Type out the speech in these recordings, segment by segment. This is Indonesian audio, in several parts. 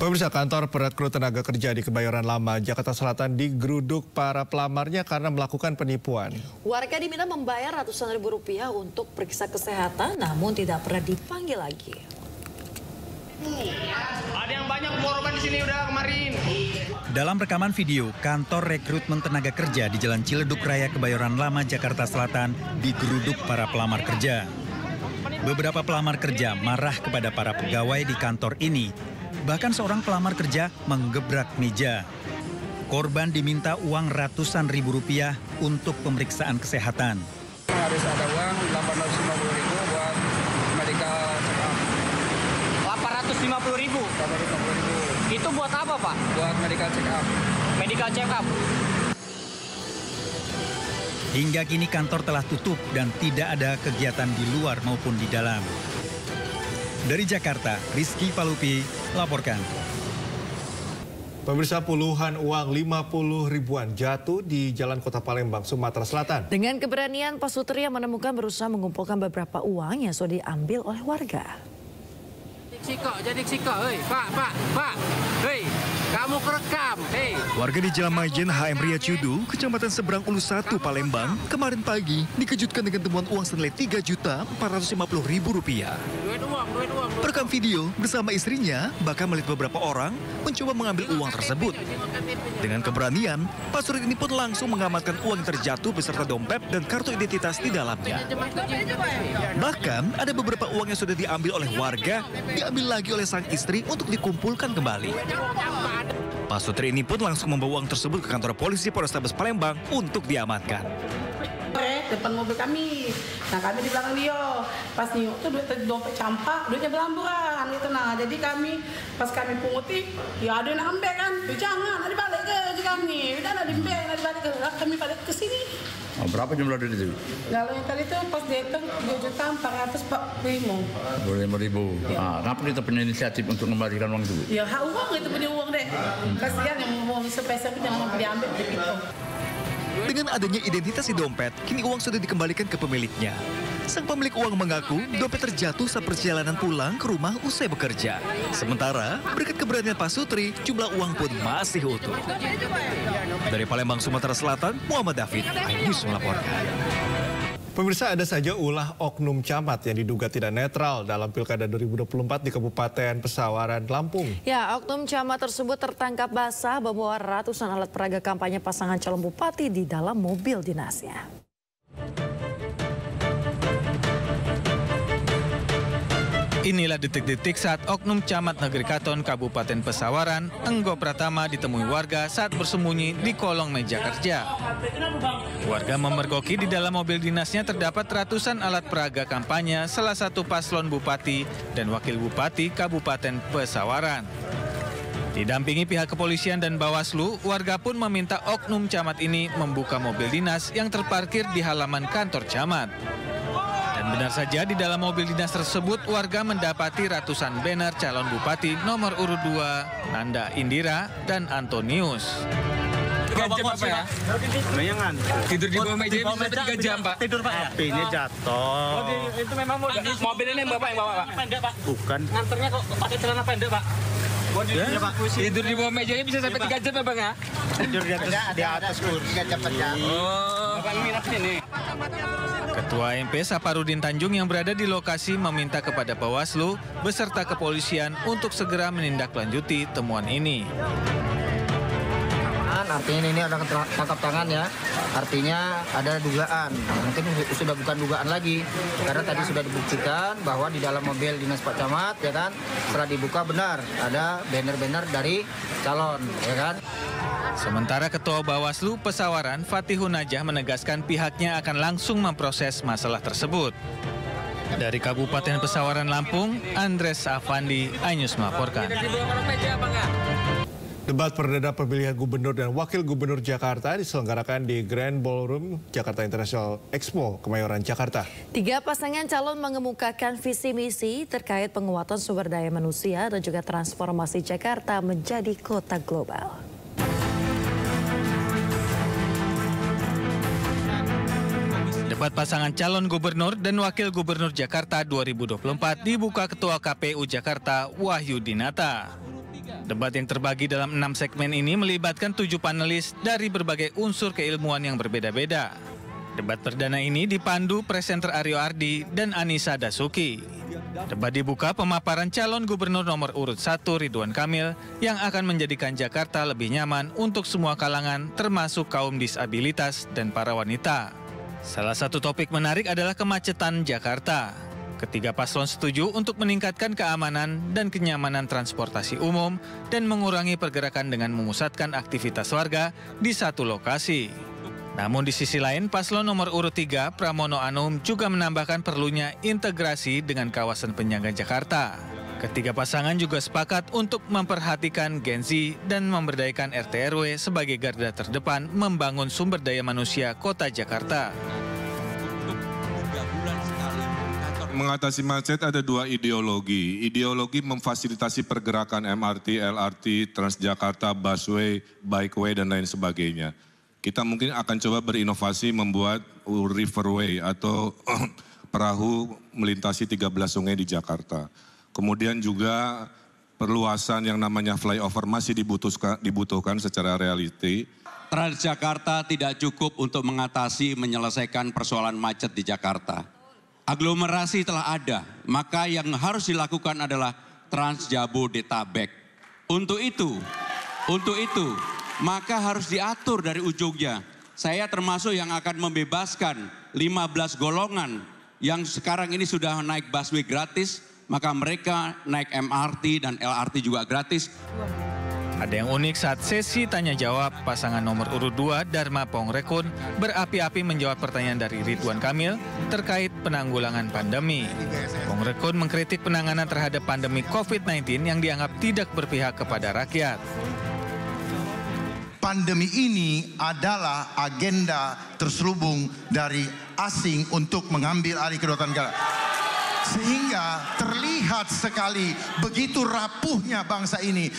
Pemirsa, kantor perekrut tenaga kerja di Kebayoran Lama, Jakarta Selatan digeruduk para pelamarnya karena melakukan penipuan. Warga diminta membayar ratusan ribu rupiah untuk periksa kesehatan, namun tidak pernah dipanggil lagi. Ada yang banyak korban di sini udah kemarin. Dalam rekaman video, kantor rekrutmen tenaga kerja di Jalan Ciledug Raya, Kebayoran Lama, Jakarta Selatan digeruduk para pelamar kerja. Beberapa pelamar kerja marah kepada para pegawai di kantor ini. Bahkan seorang pelamar kerja menggebrak meja. Korban diminta uang ratusan ribu rupiah untuk pemeriksaan kesehatan. Harus ada uang 850.000 buat medical check up. 850.000? 850.000. Itu buat apa, Pak? Buat medical check up. Medical check up. Hingga kini kantor telah tutup dan tidak ada kegiatan di luar maupun di dalam. Dari Jakarta, Rizky Palupi laporkan. Pemirsa, puluhan uang 50 ribuan jatuh di Jalan Kota Palembang, Sumatera Selatan. Dengan keberanian, Pak Sutri yang menemukan berusaha mengumpulkan beberapa uang yang sudah diambil oleh warga. Jadi sikok, hei, Pak, hei, kamu kerekam, hei. Warga di Jalan Majen HM Ria Cudu, Kecamatan Seberang Ulu 1, Palembang, kemarin pagi dikejutkan dengan temuan uang senilai Rp3.450.000. Duit uang. Perekam video bersama istrinya bahkan melihat beberapa orang mencoba mengambil uang tersebut. Dengan keberanian, Pak Surit ini pun langsung mengamankan uang yang terjatuh beserta dompet dan kartu identitas di dalamnya. Bahkan ada beberapa uang yang sudah diambil oleh warga, diambil lagi oleh sang istri untuk dikumpulkan kembali. Pak Sutri ini pun langsung membawa uang tersebut ke kantor polisi Polrestabes Palembang untuk diamankan. Depan mobil kami, nah kami di belakang dia, pas nyuk tuh dompet campak, duitnya belamburan gitu. Nah jadi kami pas kami punguti, ya ada yang ambil kan, jangan, ada balik ke kami, udah ada diambil, ada balik ke kami balik ke sini. Oh, berapa jumlah duit itu? Kalau yang tadi itu pas dihitung 3.445.000. 25.000. Ah, kenapa kita punya inisiatif untuk mengembalikan uang itu? Ya uang itu punya uang deh, kasihan yang mau sepeser pun jangan diambil gitu. Dengan adanya identitas di dompet, kini uang sudah dikembalikan ke pemiliknya. Sang pemilik uang mengaku dompet terjatuh saat perjalanan pulang ke rumah usai bekerja. Sementara, berkat keberanian Pak Sutri, jumlah uang pun masih utuh. Dari Palembang, Sumatera Selatan, Muhammad David, iNews melaporkan. Pemirsa, ada saja ulah oknum camat yang diduga tidak netral dalam Pilkada 2024 di Kabupaten Pesawaran, Lampung. Ya, oknum camat tersebut tertangkap basah membawa ratusan alat peraga kampanye pasangan calon bupati di dalam mobil dinasnya. Inilah detik-detik saat oknum camat Negeri Katon, Kabupaten Pesawaran, Enggo Pratama ditemui warga saat bersembunyi di kolong meja kerja. Warga memergoki di dalam mobil dinasnya terdapat ratusan alat peraga kampanye salah satu paslon bupati dan wakil bupati Kabupaten Pesawaran. Didampingi pihak kepolisian dan Bawaslu, warga pun meminta oknum camat ini membuka mobil dinas yang terparkir di halaman kantor camat. Dan benar saja di dalam mobil dinas tersebut warga mendapati ratusan banner calon bupati nomor urut 2, Nanda Indira dan Antonius. 3 jam apa ya? Bayangan. Tidur di bawah meja bisa 3 jam, Pak. Tidur, Pak. HP-nya jatuh. Itu memang mobil ini yang Bapak yang bawa, Pak? Pendek, Pak. Bukan. Nganternya kok pakai celana pendek, Pak? Ya, Pak. Tidur di bawah mejanya bisa sampai 3 jam ya, Bang, ya? Tidur di atas kursi. Oh, Bapak minat ini. Ketua MP Saparudin Tanjung yang berada di lokasi meminta kepada Bawaslu beserta kepolisian untuk segera menindaklanjuti temuan ini. Artinya ini ada tangkap tangan ya, artinya ada dugaan, mungkin sudah bukan dugaan lagi, karena tadi sudah dibuktikan bahwa di dalam mobil dinas Pak Camat, ya kan, setelah dibuka benar ada banner-banner dari calon, ya kan. Sementara Ketua Bawaslu Pesawaran Fatihun Najah menegaskan pihaknya akan langsung memproses masalah tersebut. Dari Kabupaten Pesawaran, Lampung, Andres Afandi, iNews melaporkan. Debat perdana pemilihan gubernur dan wakil gubernur Jakarta diselenggarakan di Grand Ballroom Jakarta International Expo, Kemayoran, Jakarta. 3 pasangan calon mengemukakan visi misi terkait penguatan sumber daya manusia dan juga transformasi Jakarta menjadi kota global. Debat pasangan calon gubernur dan wakil gubernur Jakarta 2024 dibuka Ketua KPU Jakarta Wahyu Dinata. Debat yang terbagi dalam 6 segmen ini melibatkan 7 panelis dari berbagai unsur keilmuan yang berbeda-beda. Debat perdana ini dipandu presenter Aryo Ardi dan Anissa Dasuki. Debat dibuka pemaparan calon gubernur nomor urut 1 Ridwan Kamil yang akan menjadikan Jakarta lebih nyaman untuk semua kalangan termasuk kaum disabilitas dan para wanita. Salah satu topik menarik adalah kemacetan Jakarta. Ketiga paslon setuju untuk meningkatkan keamanan dan kenyamanan transportasi umum dan mengurangi pergerakan dengan memusatkan aktivitas warga di satu lokasi. Namun di sisi lain, paslon nomor urut 3 Pramono Anum juga menambahkan perlunya integrasi dengan kawasan penyangga Jakarta. Ketiga pasangan juga sepakat untuk memperhatikan Gen Z dan memberdayakan RT/RW sebagai garda terdepan membangun sumber daya manusia kota Jakarta. Mengatasi macet ada 2 ideologi. Ideologi memfasilitasi pergerakan MRT, LRT, Transjakarta, busway, bikeway, dan lain sebagainya. Kita mungkin akan coba berinovasi membuat riverway atau perahu melintasi 13 sungai di Jakarta. Kemudian juga perluasan yang namanya flyover masih dibutuhkan secara reality. Transjakarta tidak cukup untuk menyelesaikan persoalan macet di Jakarta. Aglomerasi telah ada, maka yang harus dilakukan adalah Transjabodetabek. Untuk itu, maka harus diatur dari ujungnya. Saya termasuk yang akan membebaskan 15 golongan yang sekarang ini sudah naik busway gratis, maka mereka naik MRT dan LRT juga gratis. Ada yang unik saat sesi tanya jawab, pasangan nomor urut 2 Dharma Pongrekun berapi-api menjawab pertanyaan dari Ridwan Kamil terkait penanggulangan pandemi. Pongrekun mengkritik penanganan terhadap pandemi COVID-19 yang dianggap tidak berpihak kepada rakyat. Pandemi ini adalah agenda terselubung dari asing untuk mengambil alih kedaulatan negara. Sehingga terlihat sekali begitu rapuhnya bangsa ini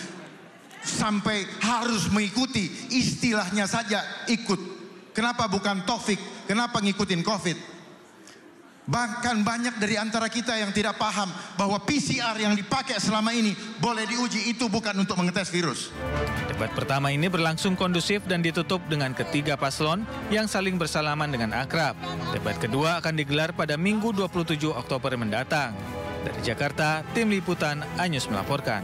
sampai harus mengikuti istilahnya saja ikut. Kenapa bukan Taufik? Kenapa ngikutin COVID? Bahkan banyak dari antara kita yang tidak paham bahwa PCR yang dipakai selama ini boleh diuji, itu bukan untuk mengetes virus. Debat pertama ini berlangsung kondusif dan ditutup dengan ketiga paslon yang saling bersalaman dengan akrab. Debat kedua akan digelar pada Minggu 27 Oktober mendatang. Dari Jakarta, Tim Liputan Anyus melaporkan.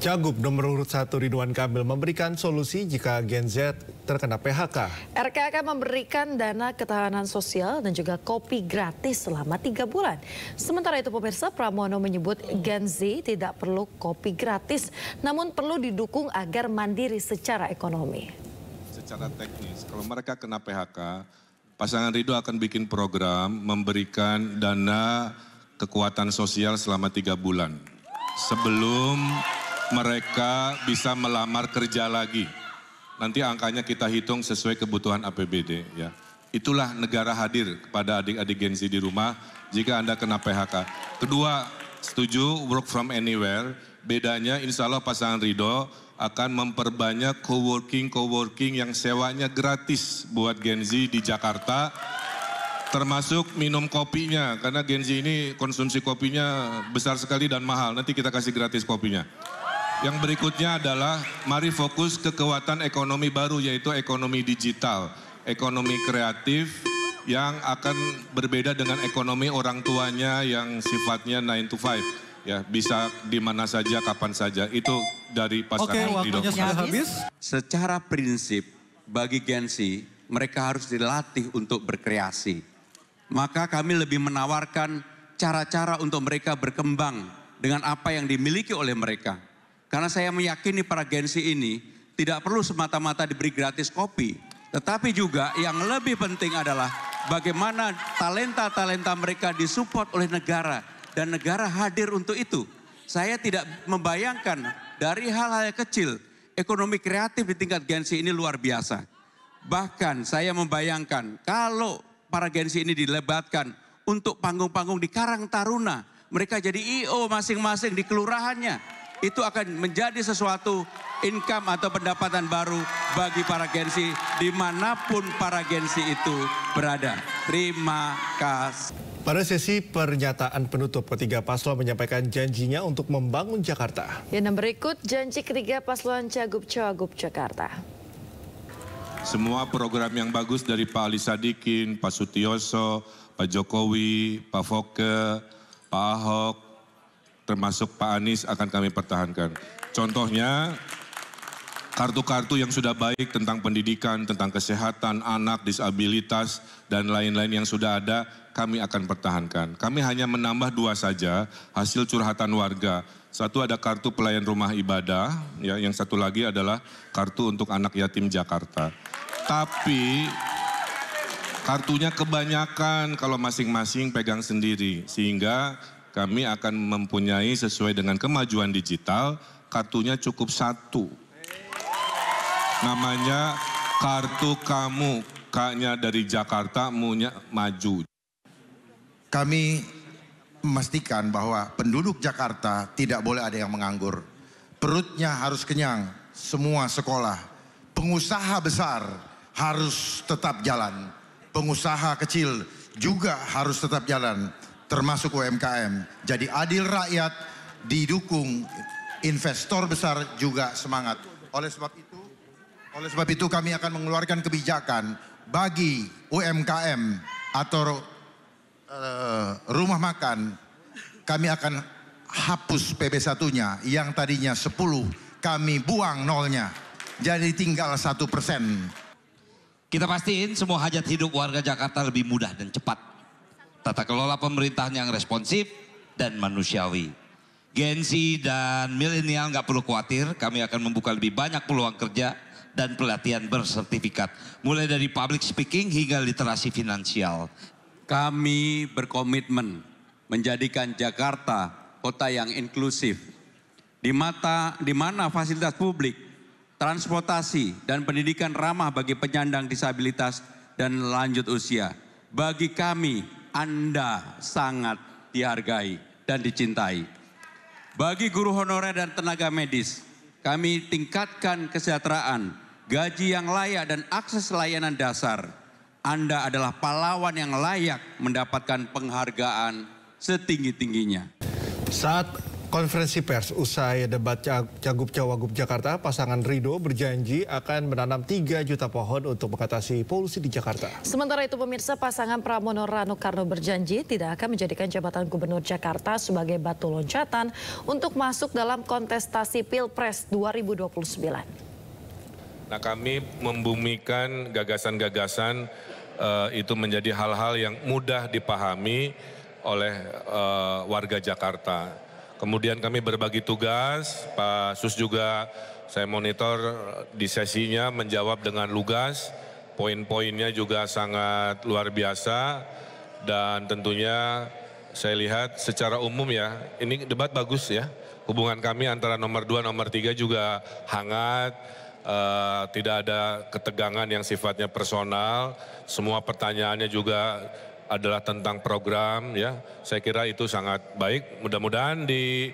Cagup nomor urut 1 Ridwan Kamil memberikan solusi jika Gen Z terkena PHK. RK akan memberikan dana ketahanan sosial dan juga kopi gratis selama 3 bulan. Sementara itu pemirsa, Pramono menyebut Gen Z tidak perlu kopi gratis, namun perlu didukung agar mandiri secara ekonomi. Secara teknis, kalau mereka kena PHK, pasangan Ridho akan bikin program memberikan dana kekuatan sosial selama 3 bulan. Sebelum mereka bisa melamar kerja lagi. Nanti angkanya kita hitung sesuai kebutuhan APBD. Ya. Itulah negara hadir kepada adik-adik Gen Z di rumah jika Anda kena PHK. Kedua, setuju work from anywhere. Bedanya insya Allah pasangan Ridho akan memperbanyak coworking yang sewanya gratis buat Gen Z di Jakarta. Termasuk minum kopinya, karena Gen Z ini konsumsi kopinya besar sekali dan mahal. Nanti kita kasih gratis kopinya. Yang berikutnya adalah mari fokus ke kekuatan ekonomi baru, yaitu ekonomi digital, ekonomi kreatif yang akan berbeda dengan ekonomi orang tuanya yang sifatnya 9 to 5. Ya, bisa di mana saja, kapan saja. Itu dari pasangan Ridho. Secara prinsip, bagi Gen Z, mereka harus dilatih untuk berkreasi. Maka kami lebih menawarkan cara-cara untuk mereka berkembang dengan apa yang dimiliki oleh mereka. Karena saya meyakini para Gen Z ini tidak perlu semata-mata diberi gratis kopi. Tetapi juga yang lebih penting adalah bagaimana talenta-talenta mereka disupport oleh negara. Dan negara hadir untuk itu. Saya tidak membayangkan dari hal-hal kecil, ekonomi kreatif di tingkat Gen Z ini luar biasa. Bahkan saya membayangkan kalau para Gen Z ini dilebatkan untuk panggung-panggung di Karang Taruna. Mereka jadi I.O. masing-masing di kelurahannya. Itu akan menjadi sesuatu income atau pendapatan baru bagi para Gen Z dimanapun para Gen Z itu berada. Terima kasih. Pada sesi pernyataan penutup, ketiga paslon menyampaikan janjinya untuk membangun Jakarta. Dan berikut janji ketiga paslon Cagup-Cawagup Jakarta. Semua program yang bagus dari Pak Ali Sadikin, Pak Sutioso, Pak Jokowi, Pak Foke, Pak Ahok, termasuk Pak Anies akan kami pertahankan. Contohnya, kartu-kartu yang sudah baik tentang pendidikan, tentang kesehatan, anak, disabilitas, dan lain-lain yang sudah ada, kami akan pertahankan. Kami hanya menambah 2 saja hasil curhatan warga. Satu ada kartu pelayan rumah ibadah, ya, yang satu lagi adalah kartu untuk anak yatim Jakarta. Tapi kartunya kebanyakan kalau masing-masing pegang sendiri, sehingga kami akan mempunyai sesuai dengan kemajuan digital, kartunya cukup 1. Namanya kartu kamu, K-nya dari Jakarta, M-nya maju. Kami memastikan bahwa penduduk Jakarta tidak boleh ada yang menganggur. Perutnya harus kenyang, semua sekolah. Pengusaha besar harus tetap jalan. Pengusaha kecil juga harus tetap jalan, termasuk UMKM. Jadi adil rakyat didukung, investor besar juga semangat. Oleh sebab itu kami akan mengeluarkan kebijakan bagi UMKM atau rumah makan. Kami akan hapus PB1-nya yang tadinya 10, kami buang 0-nya. Jadi tinggal 1%. Kita pastiin semua hajat hidup warga Jakarta lebih mudah dan cepat. Tata kelola pemerintahan yang responsif dan manusiawi. Gen Z dan milenial nggak perlu khawatir, kami akan membuka lebih banyak peluang kerja dan pelatihan bersertifikat. Mulai dari public speaking hingga literasi finansial. Kami berkomitmen menjadikan Jakarta kota yang inklusif, di mana fasilitas publik, transportasi, dan pendidikan ramah bagi penyandang disabilitas dan lanjut usia. Bagi kami, Anda sangat dihargai dan dicintai. Bagi guru honorer dan tenaga medis, kami tingkatkan kesejahteraan, gaji yang layak, dan akses layanan dasar. Anda adalah pahlawan yang layak mendapatkan penghargaan setinggi-tingginya. Saat konferensi pers usai debat Cagup-Cawagup Jakarta, pasangan Ridho berjanji akan menanam 3 juta pohon untuk mengatasi polusi di Jakarta. Sementara itu pemirsa, pasangan Pramono Rano Karno berjanji tidak akan menjadikan jabatan Gubernur Jakarta sebagai batu loncatan untuk masuk dalam kontestasi Pilpres 2029. Nah, kami membumikan gagasan-gagasan itu menjadi hal-hal yang mudah dipahami oleh warga Jakarta. Kemudian kami berbagi tugas, Pak Sus juga saya monitor di sesinya menjawab dengan lugas, poin-poinnya juga sangat luar biasa, dan tentunya saya lihat secara umum ya, ini debat bagus ya, hubungan kami antara nomor 2, nomor 3 juga hangat. Tidak ada ketegangan yang sifatnya personal, semua pertanyaannya juga adalah tentang program ya. Saya kira itu sangat baik, mudah-mudahan di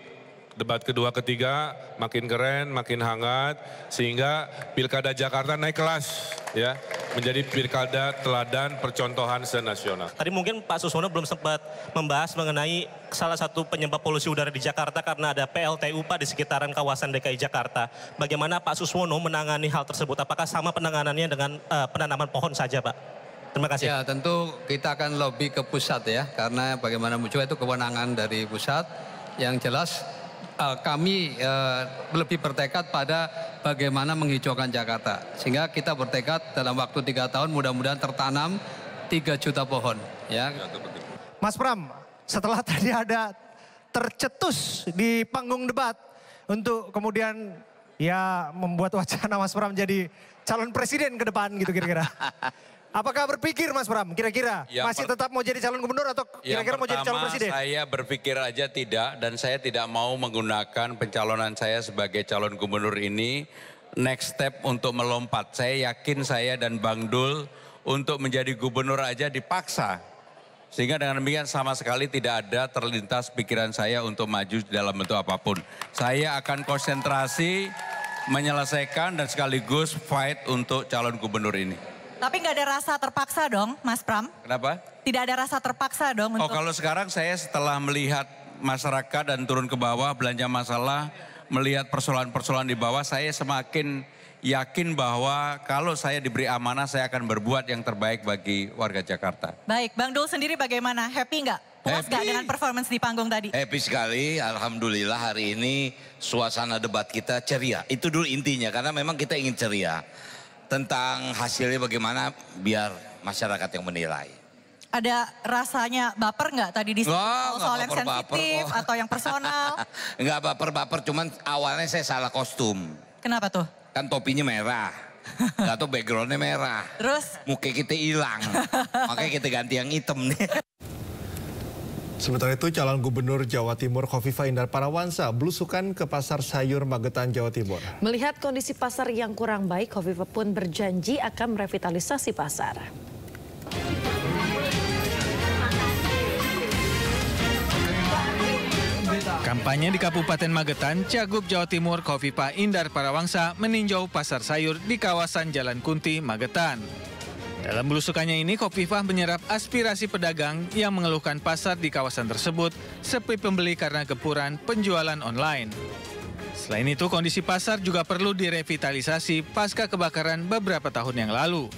debat kedua ketiga makin keren, makin hangat, sehingga Pilkada Jakarta naik kelas ya, menjadi pilkada teladan percontohan senasional. Tadi mungkin Pak Suswono belum sempat membahas mengenai salah satu penyebab polusi udara di Jakarta karena ada PLTU Pak di sekitaran kawasan DKI Jakarta. Bagaimana Pak Suswono menangani hal tersebut? Apakah sama penanganannya dengan penanaman pohon saja Pak? Terima kasih. Ya tentu kita akan lobby ke pusat ya, karena bagaimana muncul itu kewenangan dari pusat. Yang jelas kami lebih bertekad pada bagaimana menghijaukan Jakarta. Sehingga kita bertekad dalam waktu 3 tahun mudah-mudahan tertanam 3 juta pohon. Ya. Mas Pram, setelah tadi ada tercetus di panggung debat untuk kemudian ya membuat wacana Mas Pram jadi calon presiden ke depan gitu kira-kira. Apakah berpikir Mas Pram kira-kira masih tetap mau jadi calon gubernur atau kira-kira mau jadi calon presiden? Saya berpikir aja tidak, dan saya tidak mau menggunakan pencalonan saya sebagai calon gubernur ini next step untuk melompat. Saya yakin saya dan Bang Dul untuk menjadi gubernur aja dipaksa. Sehingga dengan demikian sama sekali tidak ada terlintas pikiran saya untuk maju dalam bentuk apapun. Saya akan konsentrasi menyelesaikan dan sekaligus fight untuk calon gubernur ini. Tapi nggak ada rasa terpaksa dong, Mas Pram? Kenapa? tidak ada rasa terpaksa dong untuk... Oh, kalau sekarang saya setelah melihat masyarakat dan turun ke bawah belanja masalah, melihat persoalan-persoalan di bawah, saya semakin yakin bahwa kalau saya diberi amanah, saya akan berbuat yang terbaik bagi warga Jakarta. Baik, Bang Dul sendiri bagaimana? Happy nggak? Puas nggak dengan performance di panggung tadi? Happy sekali, alhamdulillah hari ini suasana debat kita ceria. Itu dulu intinya, karena memang kita ingin ceria. Tentang hasilnya bagaimana, biar masyarakat yang menilai. Ada rasanya baper nggak tadi di soal yang sensitif atau yang personal? Enggak baper-baper, cuman awalnya saya salah kostum. Kenapa tuh? Kan topinya merah, nggak tahu backgroundnya merah. Terus? Muka kita hilang, makanya kita ganti yang hitam nih. Sementara itu, calon gubernur Jawa Timur Khofifah Indar Parawansa belusukan ke pasar sayur Magetan, Jawa Timur. Melihat kondisi pasar yang kurang baik, Khofifah pun berjanji akan merevitalisasi pasar. Kampanye di Kabupaten Magetan, Cagup Jawa Timur Khofifah Indar Parawansa meninjau pasar sayur di kawasan Jalan Kunti, Magetan. Dalam belusukannya ini, Khofifah menyerap aspirasi pedagang yang mengeluhkan pasar di kawasan tersebut sepi pembeli karena gempuran penjualan online. Selain itu, kondisi pasar juga perlu direvitalisasi pasca kebakaran beberapa tahun yang lalu.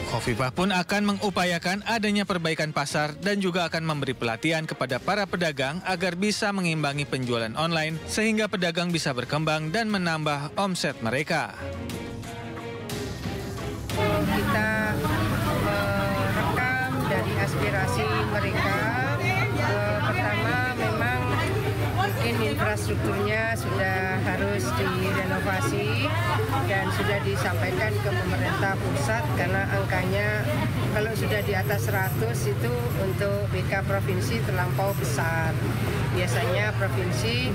Khofifah pun akan mengupayakan adanya perbaikan pasar dan juga akan memberi pelatihan kepada para pedagang agar bisa mengimbangi penjualan online sehingga pedagang bisa berkembang dan menambah omset mereka. Kita merekam dari aspirasi mereka. Pertama, memang mungkin infrastrukturnya sudah harus direnovasi dan sudah disampaikan ke pemerintah pusat karena angkanya kalau sudah di atas 100 itu untuk BK provinsi terlampau besar. Biasanya provinsi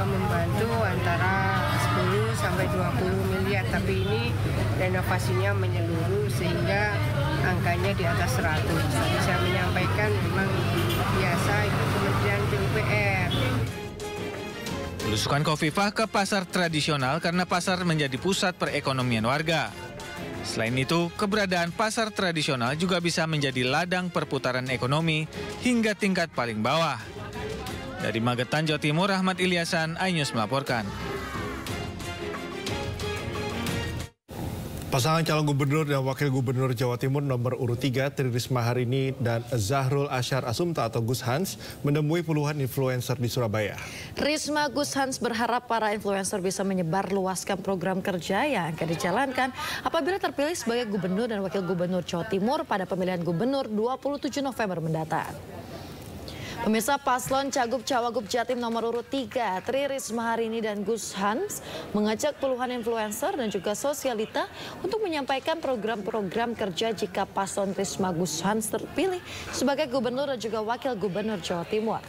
membantu antara 10 sampai 20 miliar, tapi ini renovasinya menyeluruh sehingga angkanya di atas 100. Tadi saya menyampaikan memang biasa itu Kementerian PUPR. Belusukan Khofifah ke pasar tradisional karena pasar menjadi pusat perekonomian warga. Selain itu, keberadaan pasar tradisional juga bisa menjadi ladang perputaran ekonomi hingga tingkat paling bawah. Dari Magetan, Jawa Timur, Ahmad Ilyasan, iNews melaporkan. Pasangan calon gubernur dan wakil gubernur Jawa Timur nomor urut 3, Tri Risma Harini dan Zahrul Asyar Asumta atau Gus Hans menemui puluhan influencer di Surabaya. Risma Gus Hans berharap para influencer bisa menyebar luaskan program kerja yang akan dijalankan apabila terpilih sebagai gubernur dan wakil gubernur Jawa Timur pada pemilihan gubernur 27 November mendatang. Pemirsa, paslon Cagup Cawagup Jatim nomor urut 3, Tri Risma Harini dan Gus Hans mengajak puluhan influencer dan juga sosialita untuk menyampaikan program-program kerja jika paslon Risma Gus Hans terpilih sebagai gubernur dan juga wakil gubernur Jawa Timur.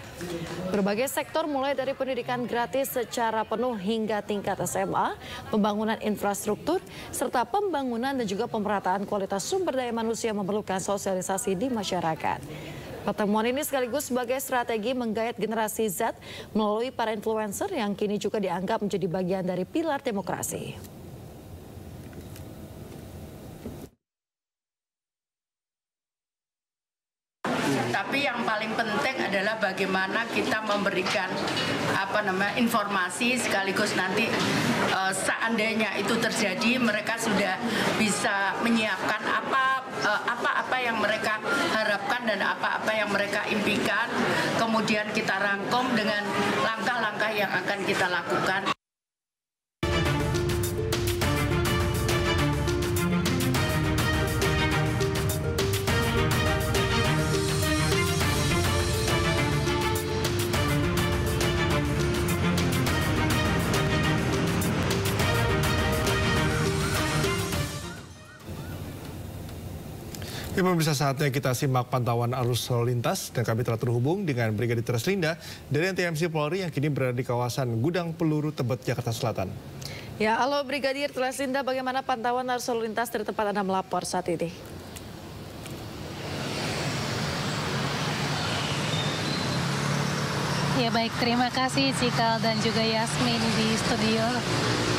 Berbagai sektor mulai dari pendidikan gratis secara penuh hingga tingkat SMA, pembangunan infrastruktur, serta pembangunan dan juga pemerataan kualitas sumber daya manusia memerlukan sosialisasi di masyarakat. Pertemuan ini sekaligus sebagai strategi menggayat generasi Z melalui para influencer yang kini juga dianggap menjadi bagian dari pilar demokrasi. Tapi yang paling penting adalah bagaimana kita memberikan informasi sekaligus nanti seandainya itu terjadi mereka sudah bisa menyiapkan apa yang mereka harapkan dan apa yang mereka impikan, kemudian kita rangkum dengan langkah-langkah yang akan kita lakukan. Ya, pemirsa, saatnya kita simak pantauan arus lalu lintas dan kami telah terhubung dengan Brigadir Treslinda dari TMC Polri yang kini berada di kawasan Gudang Peluru Tebet, Jakarta Selatan. Ya, halo Brigadir Treslinda, bagaimana pantauan arus lalu lintas dari tempat Anda melapor saat ini? Ya baik, terima kasih Cikal dan juga Yasmin di studio.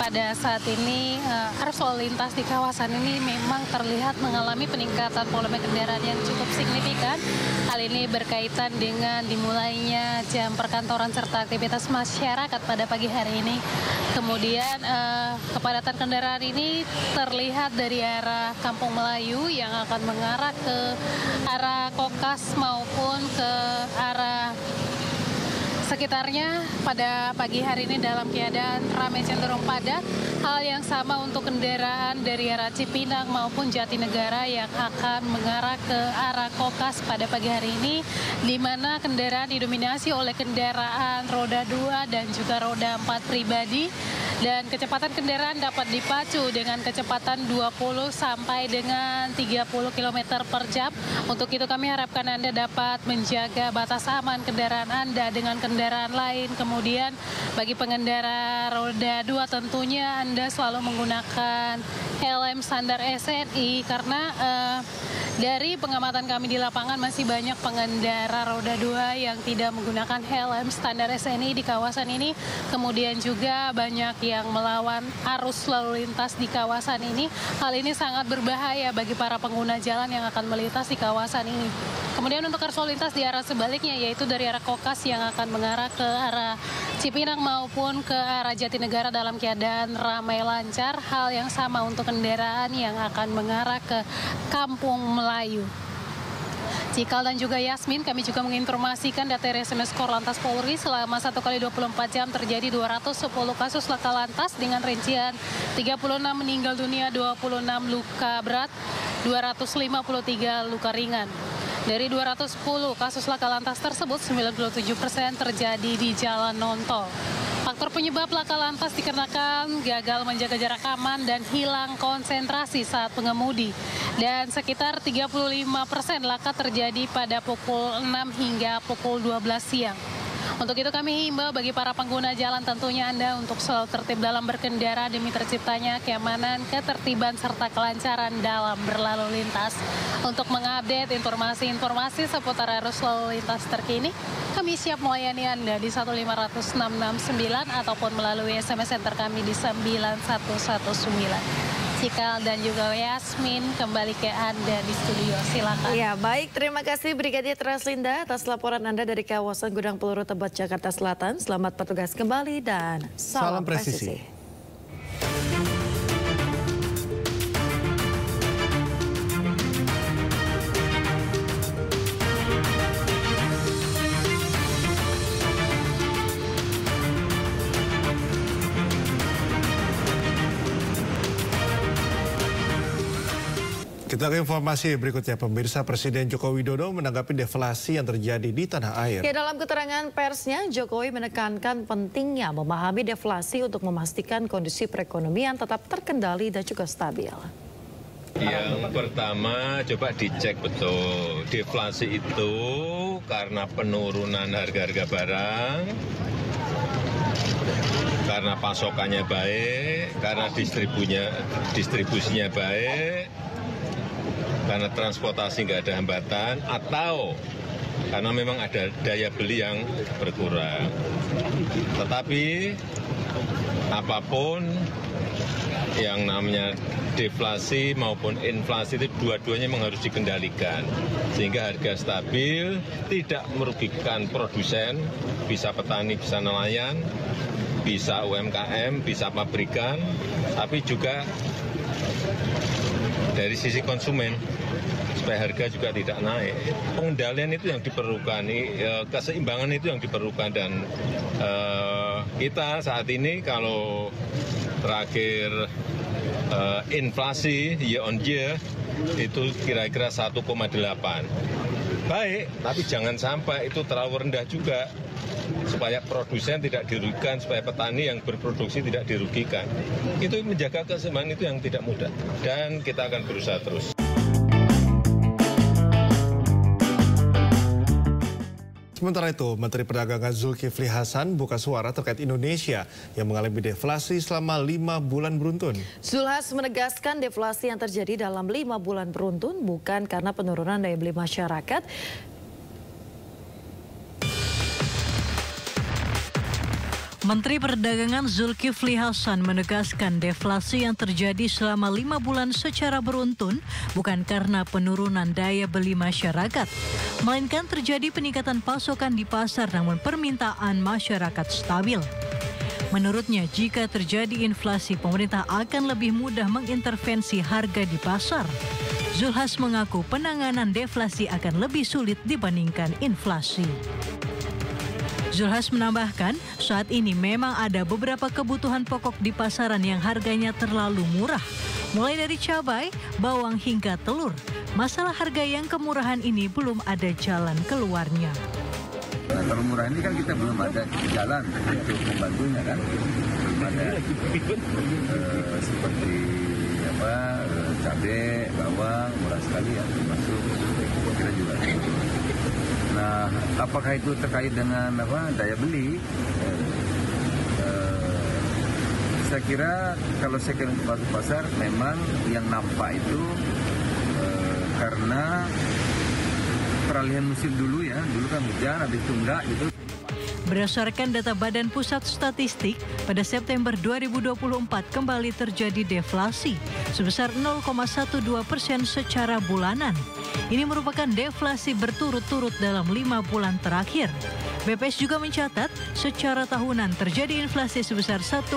Pada saat ini arus lalu lintas di kawasan ini memang terlihat mengalami peningkatan volume kendaraan yang cukup signifikan. Hal ini berkaitan dengan dimulainya jam perkantoran serta aktivitas masyarakat pada pagi hari ini. Kemudian kepadatan kendaraan ini terlihat dari arah Kampung Melayu yang akan mengarah ke arah Kokas maupun ke arah sekitarnya pada pagi hari ini dalam keadaan ramai cenderung padat. Hal yang sama untuk kendaraan dari arah Cipinang maupun Jatinegara yang akan mengarah ke arah Kokas pada pagi hari ini, di mana kendaraan didominasi oleh kendaraan roda 2 dan juga roda 4 pribadi. Dan kecepatan kendaraan dapat dipacu dengan kecepatan 20 sampai dengan 30 km per jam. Untuk itu kami harapkan Anda dapat menjaga batas aman kendaraan Anda dengan kendaraan lain. Kemudian bagi pengendara roda 2 tentunya Anda selalu menggunakan helm standar SNI karena dari pengamatan kami di lapangan masih banyak pengendara roda 2 yang tidak menggunakan helm standar SNI di kawasan ini. Kemudian juga banyak yang melawan arus lalu lintas di kawasan ini. Hal ini sangat berbahaya bagi para pengguna jalan yang akan melintas di kawasan ini. Kemudian untuk arus lalu lintas di arah sebaliknya, yaitu dari arah Kokas yang akan mengarah ke arah Cipinang maupun ke arah Jatinegara dalam keadaan ramai lancar. Hal yang sama untuk kendaraan yang akan mengarah ke Kampung Melayu. Cikal dan juga Yasmin, kami juga menginformasikan data RSMS Korlantas Polri selama 1 kali 24 jam terjadi 210 kasus laka lantas dengan rincian 36 meninggal dunia, 26 luka berat, 253 luka ringan. Dari 210 kasus laka lantas tersebut, 97% terjadi di jalan non-tol. Faktor penyebab laka lantas dikarenakan gagal menjaga jarak aman dan hilang konsentrasi saat pengemudi. Dan sekitar 35% laka terjadi pada pukul 6 hingga pukul 12 siang. Untuk itu kami himbau bagi para pengguna jalan tentunya Anda untuk selalu tertib dalam berkendara demi terciptanya keamanan, ketertiban, serta kelancaran dalam berlalu lintas. Untuk mengupdate informasi-informasi seputar arus lalu lintas terkini, kami siap melayani Anda di 1500669 ataupun melalui SMS center kami di 9119. Cikal dan juga Yasmin, kembali ke Anda di studio, silakan. Ya, baik, terima kasih Brigadir Treslinda atas laporan Anda dari kawasan Gudang Peluru Tebet, Jakarta Selatan. Selamat bertugas kembali dan salam presisi. Kita ke informasi berikutnya, pemirsa. Presiden Joko Widodo menanggapi deflasi yang terjadi di tanah air. Ya, dalam keterangan persnya, Jokowi menekankan pentingnya memahami deflasi untuk memastikan kondisi perekonomian tetap terkendali dan juga stabil. Yang pertama, coba dicek betul. Deflasi itu karena penurunan harga-harga barang, karena pasokannya baik, karena distribusinya baik, karena transportasi nggak ada hambatan, atau karena memang ada daya beli yang berkurang. Tetapi apapun yang namanya deflasi maupun inflasi itu dua-duanya memang harus dikendalikan. Sehingga harga stabil, tidak merugikan produsen, bisa petani, bisa nelayan, bisa UMKM, bisa pabrikan, tapi juga dari sisi konsumen, supaya harga juga tidak naik. Pengendalian itu yang diperlukan, keseimbangan itu yang diperlukan, dan kita saat ini kalau terakhir inflasi year on year itu kira-kira 1,8. Baik, tapi jangan sampai itu terlalu rendah juga, supaya produsen tidak dirugikan, supaya petani yang berproduksi tidak dirugikan. Itu menjaga keseimbangan itu yang tidak mudah, dan kita akan berusaha terus. Sementara itu, Menteri Perdagangan Zulkifli Hasan buka suara terkait Indonesia yang mengalami deflasi selama 5 bulan beruntun. Zulhas menegaskan deflasi yang terjadi dalam 5 bulan beruntun bukan karena penurunan daya beli masyarakat. Menteri Perdagangan Zulkifli Hasan menegaskan deflasi yang terjadi selama 5 bulan secara beruntun bukan karena penurunan daya beli masyarakat, melainkan terjadi peningkatan pasokan di pasar namun permintaan masyarakat stabil. Menurutnya, jika terjadi inflasi, pemerintah akan lebih mudah mengintervensi harga di pasar. Zulhas mengaku penanganan deflasi akan lebih sulit dibandingkan inflasi. Zulhas menambahkan, saat ini memang ada beberapa kebutuhan pokok di pasaran yang harganya terlalu murah, mulai dari cabai, bawang hingga telur. Masalah harga yang kemurahan ini belum ada jalan keluarnya. Nah, kalau murah ini kan kita belum ada jalan untuk membantunya kan, belum ada seperti cabai, bawang murah sekali ya, termasuk kita juga. Nah, apakah itu terkait dengan daya beli? Saya kira kalau saya ke pasar memang yang nampak itu karena peralihan musim dulu ya, dulu kan hujan, habis itu enggak gitu. Berdasarkan data Badan Pusat Statistik, pada September 2024 kembali terjadi deflasi sebesar 0,12% secara bulanan. Ini merupakan deflasi berturut-turut dalam 5 bulan terakhir. BPS juga mencatat secara tahunan terjadi inflasi sebesar 1,84%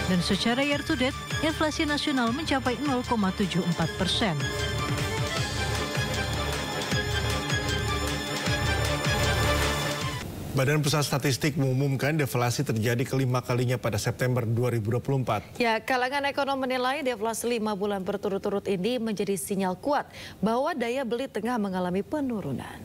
dan secara year to date inflasi nasional mencapai 0,74%. Badan Pusat Statistik mengumumkan deflasi terjadi kelima kalinya pada September 2024. Ya, kalangan ekonom menilai deflasi 5 bulan berturut-turut ini menjadi sinyal kuat bahwa daya beli tengah mengalami penurunan.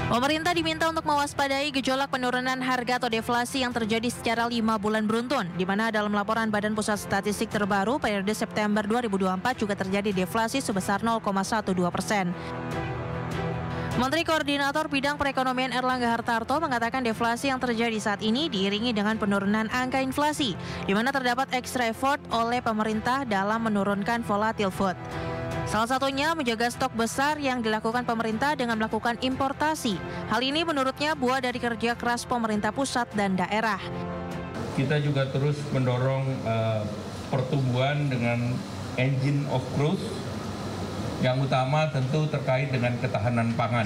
Pemerintah diminta untuk mewaspadai gejolak penurunan harga atau deflasi yang terjadi secara 5 bulan beruntun, di mana dalam laporan Badan Pusat Statistik terbaru periode September 2024 juga terjadi deflasi sebesar 0,12%. Menteri Koordinator Bidang Perekonomian Erlangga Hartarto mengatakan deflasi yang terjadi saat ini diiringi dengan penurunan angka inflasi, di mana terdapat extra effort oleh pemerintah dalam menurunkan volatile food. Salah satunya menjaga stok besar yang dilakukan pemerintah dengan melakukan importasi. Hal ini menurutnya buah dari kerja keras pemerintah pusat dan daerah. Kita juga terus mendorong pertumbuhan dengan engine of growth. Yang utama tentu terkait dengan ketahanan pangan.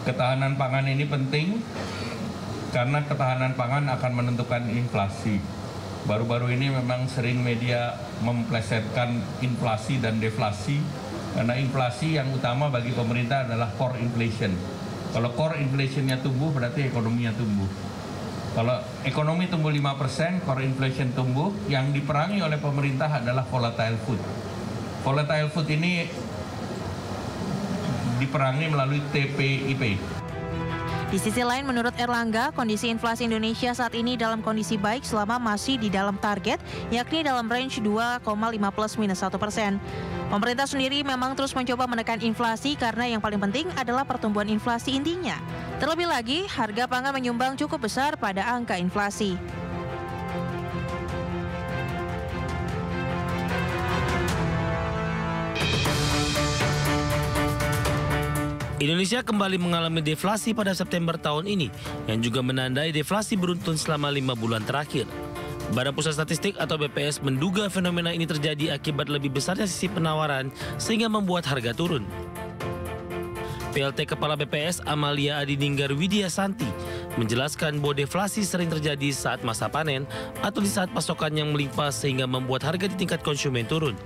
Ketahanan pangan ini penting karena ketahanan pangan akan menentukan inflasi. Baru-baru ini memang sering media memplesetkan inflasi dan deflasi, karena inflasi yang utama bagi pemerintah adalah core inflation. Kalau core inflationnya tumbuh berarti ekonominya tumbuh. Kalau ekonomi tumbuh 5%, core inflation tumbuh, yang diperangi oleh pemerintah adalah volatile food. Volatile food ini diperangi melalui TPIP. Di sisi lain, menurut Erlangga, kondisi inflasi Indonesia saat ini dalam kondisi baik selama masih di dalam target, yakni dalam range 2,5 ± 1%. Pemerintah sendiri memang terus mencoba menekan inflasi karena yang paling penting adalah pertumbuhan inflasi intinya. Terlebih lagi, harga pangan menyumbang cukup besar pada angka inflasi. Indonesia kembali mengalami deflasi pada September tahun ini, yang juga menandai deflasi beruntun selama 5 bulan terakhir. Badan Pusat Statistik atau BPS menduga fenomena ini terjadi akibat lebih besarnya sisi penawaran sehingga membuat harga turun. PLT Kepala BPS Amalia Adininggar Widya Santi menjelaskan bahwa deflasi sering terjadi saat masa panen atau di saat pasokan yang melimpah sehingga membuat harga di tingkat konsumen turun.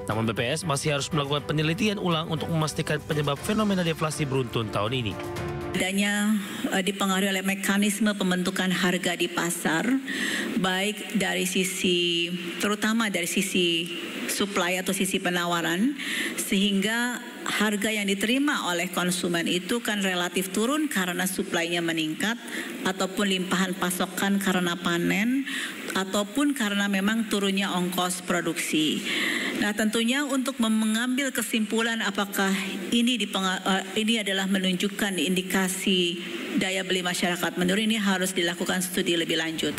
Namun BPS masih harus melakukan penelitian ulang untuk memastikan penyebab fenomena deflasi beruntun tahun ini. Adanya dipengaruhi oleh mekanisme pembentukan harga di pasar, baik dari sisi, terutama dari sisi supply atau sisi penawaran, sehingga harga yang diterima oleh konsumen itu kan relatif turun karena supply-nya meningkat, ataupun limpahan pasokan karena panen, ataupun karena memang turunnya ongkos produksi. Nah, tentunya untuk mengambil kesimpulan apakah ini adalah menunjukkan indikasi daya beli masyarakat menurun, ini harus dilakukan studi lebih lanjut.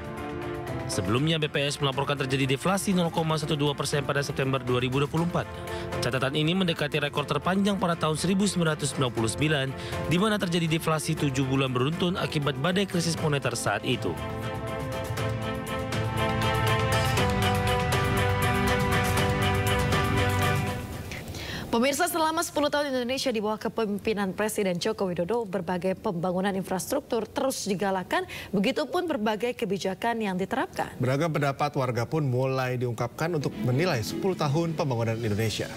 Sebelumnya BPS melaporkan terjadi deflasi 0,12% pada September 2024. Catatan ini mendekati rekor terpanjang pada tahun 1999, di mana terjadi deflasi 7 bulan beruntun akibat badai krisis moneter saat itu. Pemirsa, selama 10 tahun Indonesia di bawah kepemimpinan Presiden Joko Widodo, berbagai pembangunan infrastruktur terus digalakan, begitupun berbagai kebijakan yang diterapkan. Beragam pendapat warga pun mulai diungkapkan untuk menilai 10 tahun pembangunan Indonesia.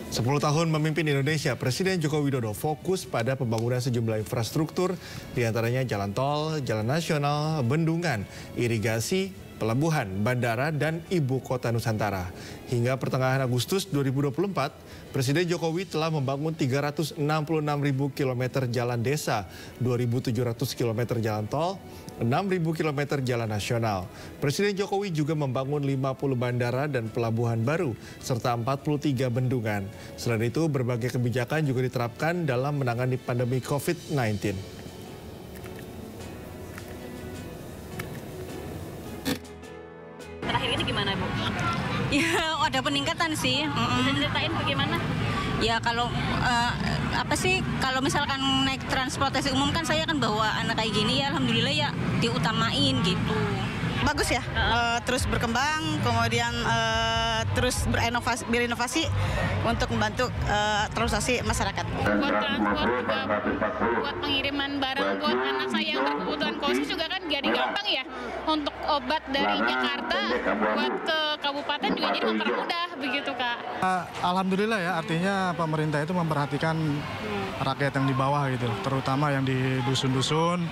10 tahun memimpin Indonesia, Presiden Joko Widodo fokus pada pembangunan sejumlah infrastruktur, diantaranya jalan tol, jalan nasional, bendungan, irigasi, pelabuhan, bandara, dan ibu kota Nusantara. Hingga pertengahan Agustus 2024, Presiden Jokowi telah membangun 366.000 km jalan desa, 2.700 km jalan tol, 6.000 km jalan nasional. Presiden Jokowi juga membangun 50 bandara dan pelabuhan baru, serta 43 bendungan. Selain itu, berbagai kebijakan juga diterapkan dalam menangani pandemi COVID-19. Terakhir ini gimana, Bu? Ya, ada peningkatan sih. Bisa ceritain bagaimana? Ya kalau kalau misalkan naik transportasi umum kan saya kan bawa anak kayak gini ya, alhamdulillah ya diutamain gitu. Bagus ya, terus berkembang, kemudian terus berinovasi untuk membantu transportasi masyarakat. Buat transport juga, buat pengiriman barang buat anak saya yang berkebutuhan khusus juga kan jadi gampang ya. Untuk obat dari Jakarta buat ke kabupaten juga jadi mempermudah begitu, Kak. Alhamdulillah ya, artinya pemerintah itu memperhatikan rakyat yang di bawah gitu, terutama yang di dusun-dusun,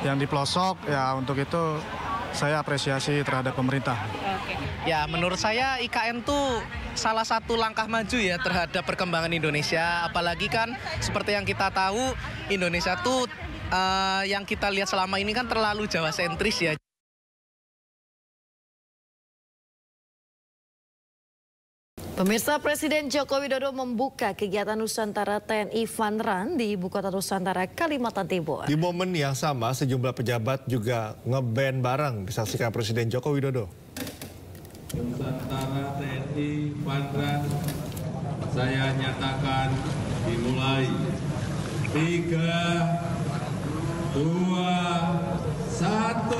yang di pelosok ya. Untuk itu saya apresiasi terhadap pemerintah. Ya, menurut saya IKN tuh salah satu langkah maju ya terhadap perkembangan Indonesia. Apalagi kan seperti yang kita tahu, Indonesia tuh yang kita lihat selama ini kan terlalu Jawa sentris ya. Pemirsa, Presiden Joko Widodo membuka kegiatan Nusantara TNI Fun Run di Ibu Kota Nusantara, Kalimantan Timur. Di momen yang sama, sejumlah pejabat juga ngeband bareng, disaksikan Presiden Joko Widodo. Nusantara TNI Fun Run, saya nyatakan dimulai. 3, 2, 1.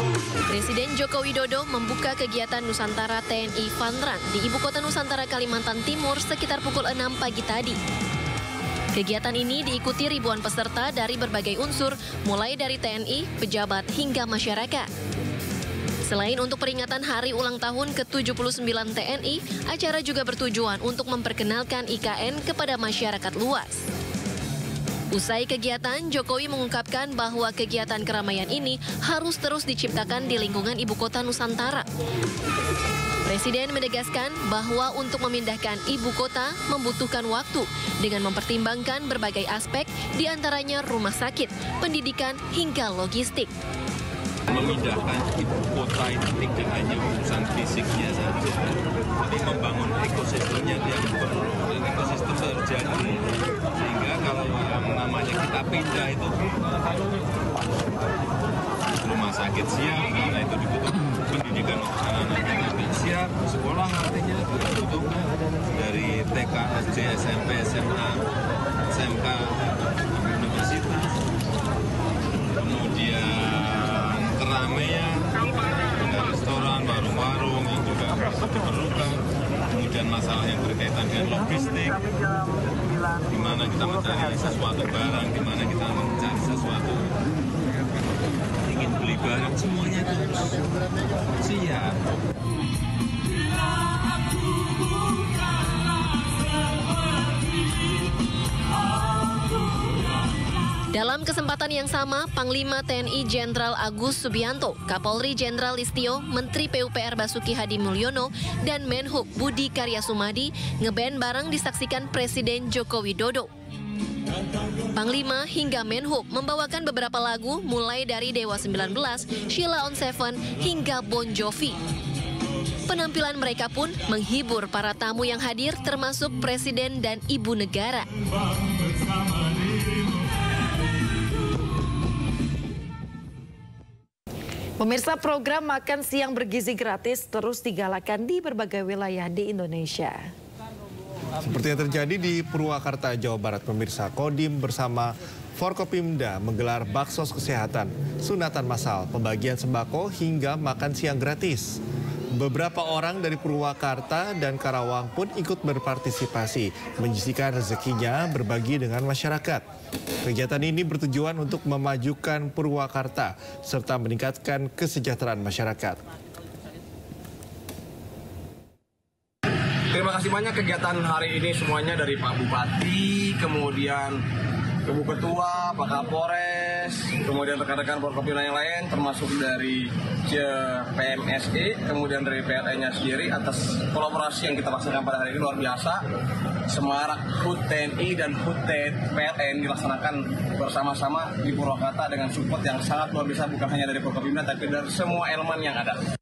Presiden Joko Widodo membuka kegiatan Nusantara TNI Fun Run di Ibu Kota Nusantara Kalimantan Timur sekitar pukul 6 pagi tadi. Kegiatan ini diikuti ribuan peserta dari berbagai unsur, mulai dari TNI, pejabat, hingga masyarakat. Selain untuk peringatan hari ulang tahun ke-79 TNI, acara juga bertujuan untuk memperkenalkan IKN kepada masyarakat luas. Usai kegiatan, Jokowi mengungkapkan bahwa kegiatan keramaian ini harus terus diciptakan di lingkungan Ibu Kota Nusantara. Presiden menegaskan bahwa untuk memindahkan ibu kota membutuhkan waktu dengan mempertimbangkan berbagai aspek, diantaranya rumah sakit, pendidikan, hingga logistik. Memindahkan ibu kota itu tidak hanya urusan fisiknya saja, tapi membangun ekosistemnya yang perlu, dan ekosistem terjadi. Sehingga kalau yang namanya kita pindah itu rumah sakit siap, karena itu dibutuhkan pendidikan anak-anak kita siap, sekolah artinya dibutuhkan dari TK, SD, SMP, SMA, SMK, universitas, kemudian keramaian, ada restoran, warung-warung yang juga diperlukan, kemudian masalah yang berkaitan dengan logistik, di mana kita mencari sesuatu barang, di mana kita mencari sesuatu ingin beli barang, semuanya itu siap. Dalam kesempatan yang sama, Panglima TNI Jenderal Agus Subianto, Kapolri Jenderal Listio, Menteri PUPR Basuki Hadi Mulyono, dan Menhub Budi Karya Sumadi ngeband bareng disaksikan Presiden Joko Widodo. Panglima hingga Menhub membawakan beberapa lagu mulai dari Dewa 19, Sheila on 7, hingga Bon Jovi. Penampilan mereka pun menghibur para tamu yang hadir termasuk Presiden dan Ibu Negara. Pemirsa, program makan siang bergizi gratis terus digalakan di berbagai wilayah di Indonesia. Seperti yang terjadi di Purwakarta, Jawa Barat, pemirsa, Kodim bersama Forkopimda menggelar baksos kesehatan, sunatan massal, pembagian sembako hingga makan siang gratis. Beberapa orang dari Purwakarta dan Karawang pun ikut berpartisipasi, menyisihkan rezekinya berbagi dengan masyarakat. Kegiatan ini bertujuan untuk memajukan Purwakarta serta meningkatkan kesejahteraan masyarakat. Terima kasih banyak kegiatan hari ini semuanya dari Pak Bupati, kemudian Ibu Ketua, Pak Kapolres, kemudian rekan-rekan Forkopimda yang lain, termasuk dari PMSE, kemudian dari PLN-nya sendiri atas kolaborasi yang kita laksanakan pada hari ini luar biasa. Semarak HUT TNI dan HUT PLN dilaksanakan bersama-sama di Purwakarta dengan support yang sangat luar biasa, bukan hanya dari Forkopimda tapi dari semua elemen yang ada.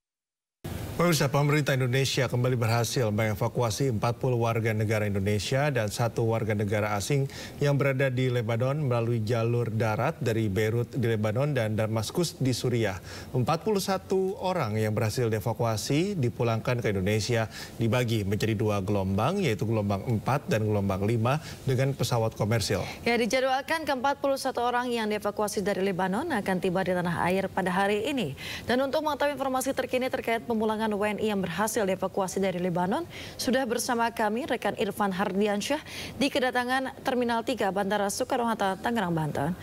Pemirsa, pemerintah Indonesia kembali berhasil mengevakuasi 40 warga negara Indonesia dan 1 warga negara asing yang berada di Lebanon melalui jalur darat dari Beirut di Lebanon dan Damaskus di Suriah. 41 orang yang berhasil dievakuasi dipulangkan ke Indonesia dibagi menjadi 2 gelombang, yaitu gelombang 4 dan gelombang 5 dengan pesawat komersil. Ya, dijadwalkan ke-41 orang yang dievakuasi dari Lebanon akan tiba di tanah air pada hari ini. Dan untuk mengetahui informasi terkini terkait pemulangan WNI yang berhasil dievakuasi dari Lebanon, sudah bersama kami rekan Irfan Hardiansyah di kedatangan Terminal 3 Bandara Soekarno-Hatta, Tangerang, Banten.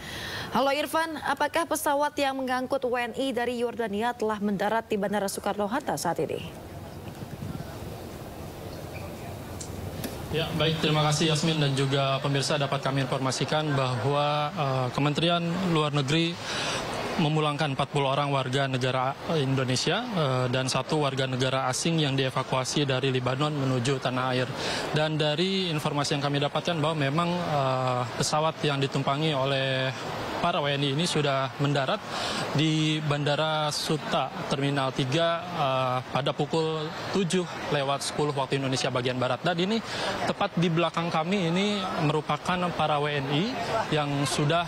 Halo Irfan, apakah pesawat yang mengangkut WNI dari Yordania telah mendarat di Bandara Soekarno-Hatta saat ini? Ya, baik, terima kasih Yasmin dan juga pemirsa. Dapat kami informasikan bahwa Kementerian Luar Negeri memulangkan 40 orang warga negara Indonesia dan 1 warga negara asing yang dievakuasi dari Lebanon menuju tanah air. Dan dari informasi yang kami dapatkan bahwa memang pesawat yang ditumpangi oleh para WNI ini sudah mendarat di Bandara Suta Terminal 3 pada pukul 7:10 waktu Indonesia bagian Barat. Dan ini tepat di belakang kami ini merupakan para WNI yang sudah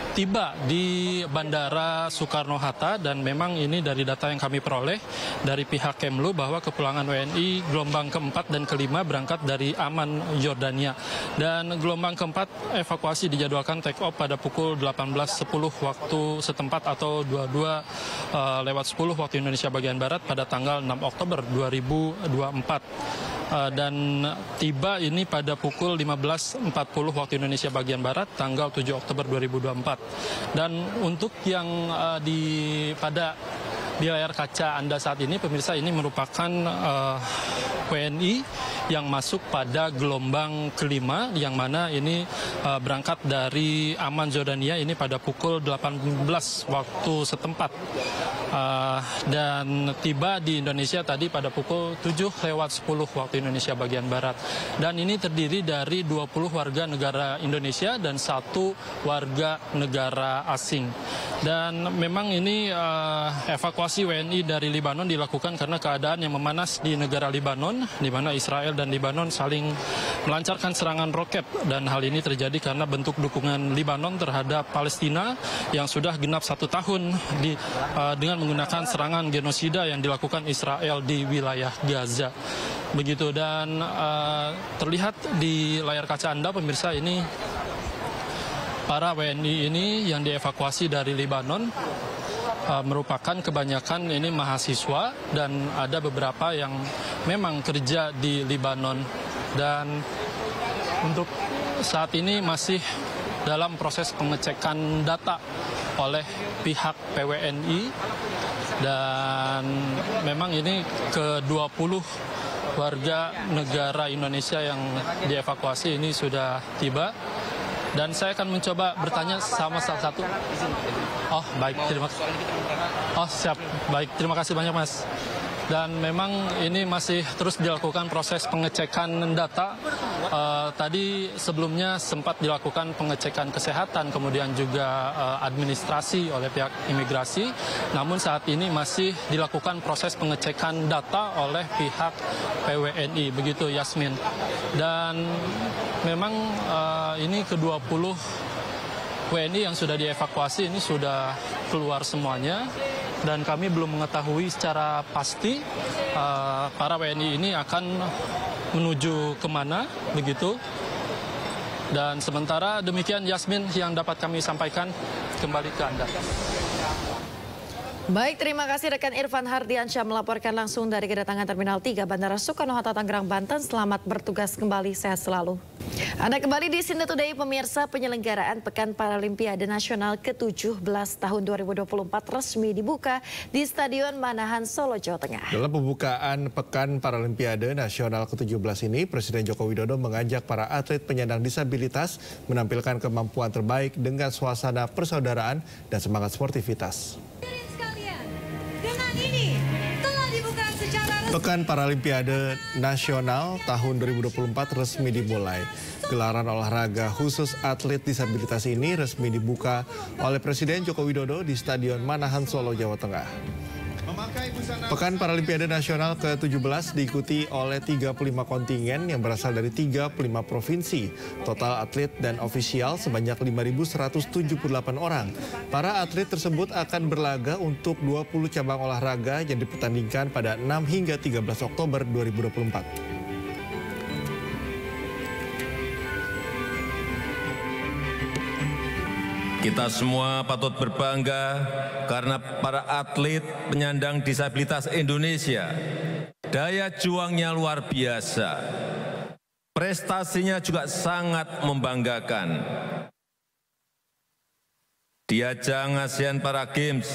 tiba di Bandara Soekarno-Hatta, dan memang ini dari data yang kami peroleh dari pihak Kemlu bahwa kepulangan WNI gelombang ke-4 dan ke-5 berangkat dari Amman, Yordania. Dan gelombang ke-4 evakuasi dijadwalkan take off pada pukul 18:10 waktu setempat atau 22:10 waktu Indonesia bagian Barat pada tanggal 6 Oktober 2024. Dan tiba ini pada pukul 15:40 waktu Indonesia bagian Barat tanggal 7 Oktober 2024. Dan untuk yang pada di layar kaca Anda saat ini, pemirsa, ini merupakan WNI yang masuk pada gelombang ke-5, yang mana ini berangkat dari Amman, Yordania ini pada pukul 18 waktu setempat. Dan tiba di Indonesia tadi pada pukul 7:10 waktu Indonesia bagian Barat. Dan ini terdiri dari 20 warga negara Indonesia dan 1 warga negara asing. Dan memang ini evakuasi WNI dari Lebanon dilakukan karena keadaan yang memanas di negara Lebanon, di mana Israel dan Lebanon saling melancarkan serangan roket. Dan hal ini terjadi karena bentuk dukungan Lebanon terhadap Palestina yang sudah genap 1 tahun dengan menggunakan serangan genosida yang dilakukan Israel di wilayah Gaza. Begitu. Dan terlihat di layar kaca Anda, pemirsa, ini para WNI ini yang dievakuasi dari Lebanon merupakan kebanyakan ini mahasiswa dan ada beberapa yang memang kerja di Lebanon. Dan untuk saat ini masih dalam proses pengecekan data oleh pihak PWNI, dan memang ini ke-20 warga negara Indonesia yang dievakuasi ini sudah tiba. Dan saya akan mencoba bertanya sama salah satu. Oh, baik, terima kasih. Oh, siap. Baik, terima kasih banyak, Mas. Dan memang ini masih terus dilakukan proses pengecekan data. Tadi sebelumnya sempat dilakukan pengecekan kesehatan, kemudian juga administrasi oleh pihak imigrasi. Namun saat ini masih dilakukan proses pengecekan data oleh pihak PWNI. Begitu, Yasmin. Dan memang ini ke-20 WNI yang sudah dievakuasi ini sudah keluar semuanya. dan kami belum mengetahui secara pasti para WNI ini akan menuju kemana begitu. Dan sementara demikian Yasmin yang dapat kami sampaikan, kembali ke Anda. Baik, terima kasih rekan Irfan Hardiansyah melaporkan langsung dari kedatangan Terminal 3 Bandara Soekarno-Hatta Tangerang, Banten. Selamat bertugas kembali, sehat selalu. Anda kembali di Sinta Today, pemirsa. Penyelenggaraan Pekan Paralimpiade Nasional ke-17 tahun 2024 resmi dibuka di Stadion Manahan, Solo, Jawa Tengah. Dalam pembukaan Pekan Paralimpiade Nasional ke-17 ini, Presiden Joko Widodo mengajak para atlet penyandang disabilitas menampilkan kemampuan terbaik dengan suasana persaudaraan dan semangat sportivitas. Pekan Paralimpiade Nasional tahun 2024 resmi dimulai. Gelaran olahraga khusus atlet disabilitas ini resmi dibuka oleh Presiden Joko Widodo di Stadion Manahan, Solo, Jawa Tengah. Pekan Paralimpiade Nasional ke-17 diikuti oleh 35 kontingen yang berasal dari 35 provinsi. Total atlet dan ofisial sebanyak 5.178 orang. Para atlet tersebut akan berlaga untuk 20 cabang olahraga yang dipertandingkan pada 6 hingga 13 Oktober 2024. Kita semua patut berbangga karena para atlet penyandang disabilitas Indonesia, daya juangnya luar biasa. Prestasinya juga sangat membanggakan. Di ajang ASEAN Para Games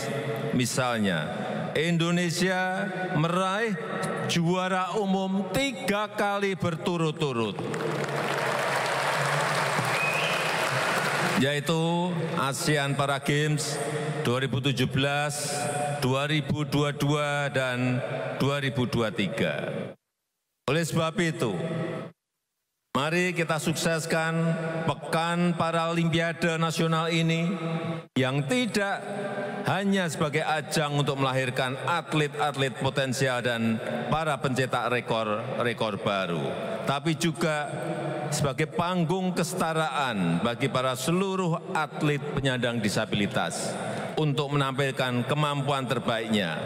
misalnya, Indonesia meraih juara umum 3 kali berturut-turut, yaitu ASEAN Para Games 2017, 2022, dan 2023. Oleh sebab itu, mari kita sukseskan Pekan Paralimpiade Nasional ini yang tidak hanya sebagai ajang untuk melahirkan atlet-atlet potensial dan para pencetak rekor baru, tapi juga sebagai panggung kesetaraan bagi para seluruh atlet penyandang disabilitas untuk menampilkan kemampuan terbaiknya.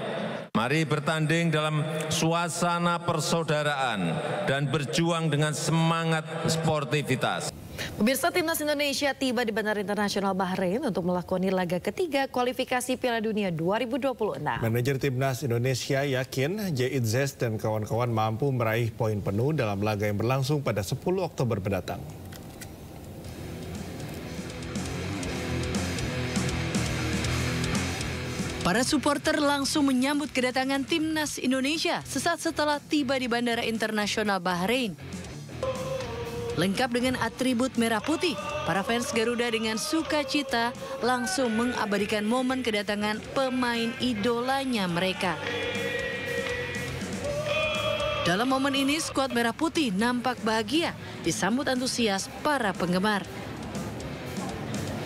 Mari bertanding dalam suasana persaudaraan dan berjuang dengan semangat sportivitas. Pemirsa, Timnas Indonesia tiba di Bandara Internasional Bahrain untuk melakoni laga ketiga kualifikasi Piala Dunia 2026. Manajer Timnas Indonesia yakin JITZES dan kawan-kawan mampu meraih poin penuh dalam laga yang berlangsung pada 10 Oktober mendatang. Para supporter langsung menyambut kedatangan Timnas Indonesia sesaat setelah tiba di Bandara Internasional Bahrain. Lengkap dengan atribut merah putih, para fans Garuda dengan sukacita langsung mengabadikan momen kedatangan pemain idolanya mereka. Dalam momen ini, skuad merah putih nampak bahagia disambut antusias para penggemar.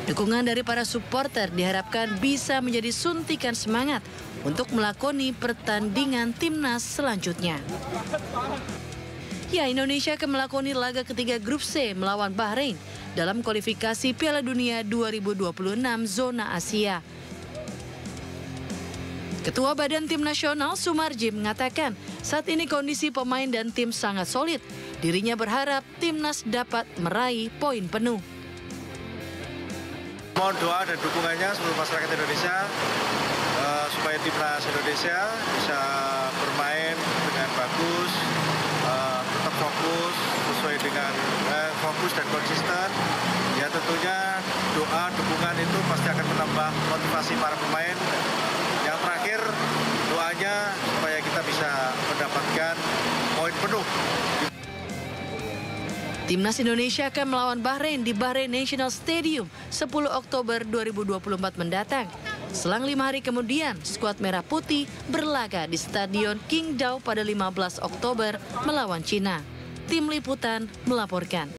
Dukungan dari para supporter diharapkan bisa menjadi suntikan semangat untuk melakoni pertandingan timnas selanjutnya. Ya, Indonesia akan melakoni laga ketiga grup C melawan Bahrain dalam kualifikasi Piala Dunia 2026 zona Asia. Ketua Badan Tim Nasional Sumarji mengatakan saat ini kondisi pemain dan tim sangat solid. Dirinya berharap timnas dapat meraih poin penuh. Mohon doa dan dukungannya seluruh masyarakat Indonesia supaya timnas Indonesia bisa bermain dengan bagus, tetap fokus sesuai dengan fokus dan konsisten. Ya tentunya doa dukungan itu pasti akan menambah motivasi para pemain. Yang terakhir doanya supaya kita bisa mendapatkan poin penuh. Timnas Indonesia akan melawan Bahrain di Bahrain National Stadium 10 Oktober 2024 mendatang. Selang 5 hari kemudian, skuad Merah Putih berlaga di Stadion Qingdao pada 15 Oktober melawan Cina. Tim Liputan melaporkan.